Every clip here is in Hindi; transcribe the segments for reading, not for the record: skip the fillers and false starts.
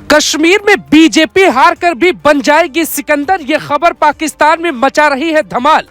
कश्मीर में बीजेपी हार कर भी बन जाएगी सिकंदर, ये खबर पाकिस्तान में मचा रही है धमाल।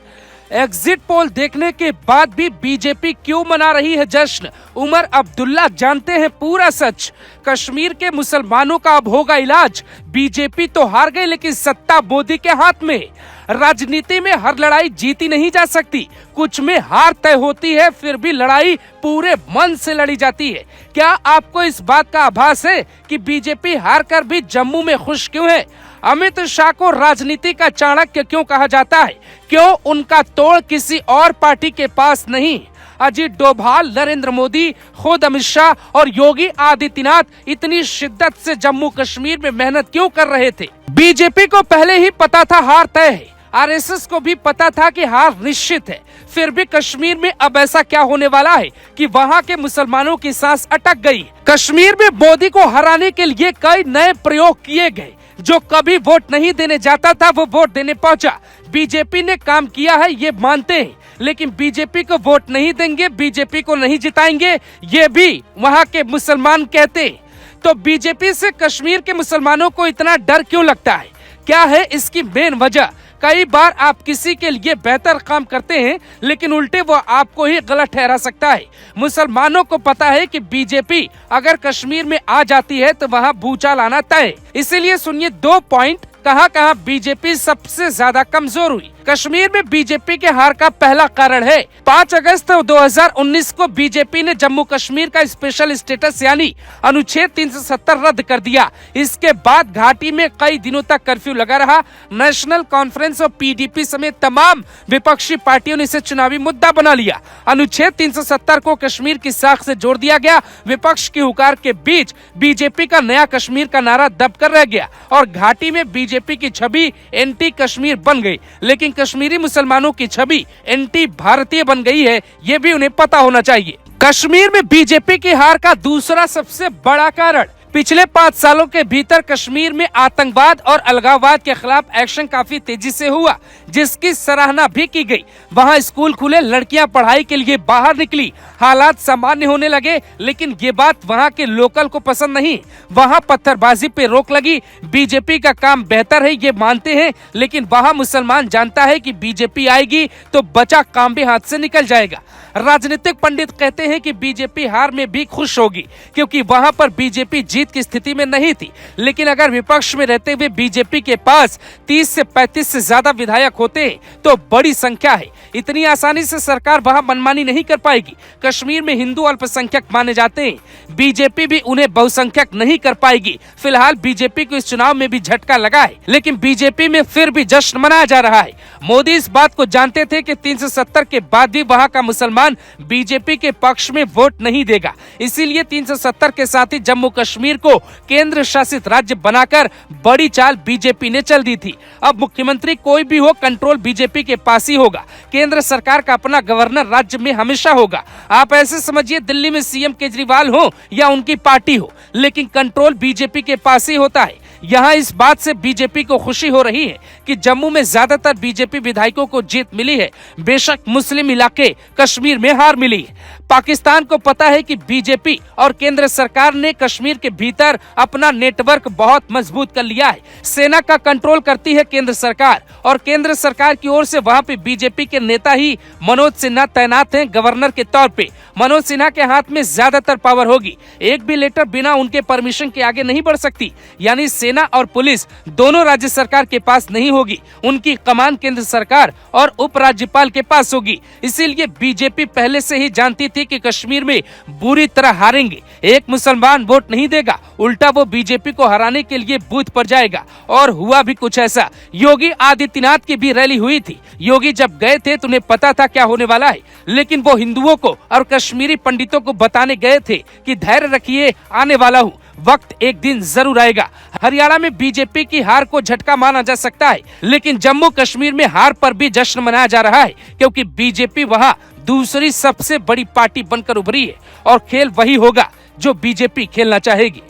एग्जिट पोल देखने के बाद भी बीजेपी क्यों मना रही है जश्न, उमर अब्दुल्ला जानते हैं पूरा सच। कश्मीर के मुसलमानों का अब होगा इलाज। बीजेपी तो हार गई लेकिन सत्ता मोदी के हाथ में। राजनीति में हर लड़ाई जीती नहीं जा सकती, कुछ में हार तय होती है, फिर भी लड़ाई पूरे मन से लड़ी जाती है। क्या आपको इस बात का आभास है कि बीजेपी हार कर भी जम्मू में खुश क्यों है? अमित शाह को राजनीति का चाणक्य क्यों कहा जाता है? क्यों उनका तोड़ किसी और पार्टी के पास नहीं? अजीत डोभाल, नरेंद्र मोदी, खुद अमित शाह और योगी आदित्यनाथ इतनी शिद्दत से जम्मू कश्मीर में मेहनत क्यों कर रहे थे? बीजेपी को पहले ही पता था हार तय है, आरएसएस को भी पता था कि हार निश्चित है, फिर भी कश्मीर में अब ऐसा क्या होने वाला है कि वहां के मुसलमानों की सांस अटक गई। कश्मीर में मोदी को हराने के लिए कई नए प्रयोग किए गए। जो कभी वोट नहीं देने जाता था वो वोट देने पहुंचा। बीजेपी ने काम किया है ये मानते हैं, लेकिन बीजेपी को वोट नहीं देंगे, बीजेपी को नहीं जिताएंगे, ये भी वहां के मुसलमान कहते हैं। तो बीजेपी से कश्मीर के मुसलमानों को इतना डर क्यों लगता है? क्या है इसकी मेन वजह? कई बार आप किसी के लिए बेहतर काम करते हैं लेकिन उल्टे वो आपको ही गलत ठहरा सकता है। मुसलमानों को पता है कि बीजेपी अगर कश्मीर में आ जाती है तो वहाँ भूचाल आना तय है। इसीलिए सुनिए 2 पॉइंट कहां बीजेपी सबसे ज्यादा कमजोर हुई। कश्मीर में बीजेपी के हार का पहला कारण है 5 अगस्त 2019 को बीजेपी ने जम्मू कश्मीर का स्पेशल स्टेटस यानी अनुच्छेद 370 रद्द कर दिया। इसके बाद घाटी में कई दिनों तक कर्फ्यू लगा रहा। नेशनल कॉन्फ्रेंस और पीडीपी समेत तमाम विपक्षी पार्टियों ने इसे चुनावी मुद्दा बना लिया। अनुच्छेद 370 को कश्मीर की साख से जोड़ दिया गया। विपक्ष की हुकार के बीच बीजेपी का नया कश्मीर का नारा दबकर रह गया और घाटी में बीजेपी की छवि एंटी कश्मीर बन गई। लेकिन कश्मीरी मुसलमानों की छवि एंटी भारतीय बन गई है, ये भी उन्हें पता होना चाहिए। कश्मीर में बीजेपी की हार का दूसरा सबसे बड़ा कारण पिछले 5 सालों के भीतर कश्मीर में आतंकवाद और अलगाववाद के खिलाफ एक्शन काफी तेजी से हुआ, जिसकी सराहना भी की गई। वहां स्कूल खुले, लड़कियां पढ़ाई के लिए बाहर निकली, हालात सामान्य होने लगे। लेकिन ये बात वहां के लोकल को पसंद नहीं। वहां पत्थरबाजी पे रोक लगी। बीजेपी का काम बेहतर है ये मानते हैं, लेकिन वहां मुसलमान जानता है कि बीजेपी आएगी तो बचा काम भी हाथ से निकल जाएगा। राजनीतिक पंडित कहते हैं कि बीजेपी हार में भी खुश होगी क्योंकि वहां पर बीजेपी जीत की स्थिति में नहीं थी। लेकिन अगर विपक्ष में रहते हुए बीजेपी के पास 30 से 35 से ज्यादा विधायक होते तो बड़ी संख्या है। इतनी आसानी से सरकार वहां मनमानी नहीं कर पाएगी। कश्मीर में हिंदू अल्पसंख्यक माने जाते हैं, बीजेपी भी उन्हें बहुसंख्यक नहीं कर पाएगी। फिलहाल बीजेपी को इस चुनाव में भी झटका लगा है, लेकिन बीजेपी में फिर भी जश्न मनाया जा रहा है। मोदी इस बात को जानते थे कि 370 के बाद भी वहां का मुसलमान बीजेपी के पक्ष में वोट नहीं देगा। इसीलिए 370 के साथ ही जम्मू कश्मीर को केंद्र शासित राज्य बनाकर बड़ी चाल बीजेपी ने चल दी थी। अब मुख्यमंत्री कोई भी हो, कंट्रोल बीजेपी के पास ही होगा। केंद्र सरकार का अपना गवर्नर राज्य में हमेशा होगा। आप ऐसे समझिए दिल्ली में सीएम केजरीवाल हो या उनकी पार्टी हो, लेकिन कंट्रोल बीजेपी के पास ही होता है। यहाँ इस बात से बीजेपी को खुशी हो रही है कि जम्मू में ज्यादातर बीजेपी विधायकों को जीत मिली है। बेशक मुस्लिम इलाके कश्मीर में हार मिली है। पाकिस्तान को पता है कि बीजेपी और केंद्र सरकार ने कश्मीर के भीतर अपना नेटवर्क बहुत मजबूत कर लिया है। सेना का कंट्रोल करती है केंद्र सरकार और केंद्र सरकार की ओर से वहां पे बीजेपी के नेता ही मनोज सिन्हा तैनात हैं गवर्नर के तौर पे। मनोज सिन्हा के हाथ में ज्यादातर पावर होगी। एक भी लेटर बिना उनके परमिशन के आगे नहीं बढ़ सकती। यानी सेना और पुलिस दोनों राज्य सरकार के पास नहीं होगी, उनकी कमान केंद्र सरकार और उपराज्यपाल के पास होगी। इसीलिए बीजेपी पहले से ही जानती थी कि कश्मीर में बुरी तरह हारेंगे। एक मुसलमान वोट नहीं देगा, उल्टा वो बीजेपी को हराने के लिए बूथ पर जाएगा। और हुआ भी कुछ ऐसा। योगी आदित्यनाथ की भी रैली हुई थी। योगी जब गए थे तो उन्हें पता था क्या होने वाला है, लेकिन वो हिंदुओं को और कश्मीरी पंडितों को बताने गए थे कि धैर्य रखिए, आने वाला हूँ, वक्त एक दिन जरूर आएगा। हरियाणा में बीजेपी की हार को झटका माना जा सकता है, लेकिन जम्मू कश्मीर में हार पर भी जश्न मनाया जा रहा है क्योंकि बीजेपी वहां दूसरी सबसे बड़ी पार्टी बनकर उभरी है और खेल वही होगा जो बीजेपी खेलना चाहेगी।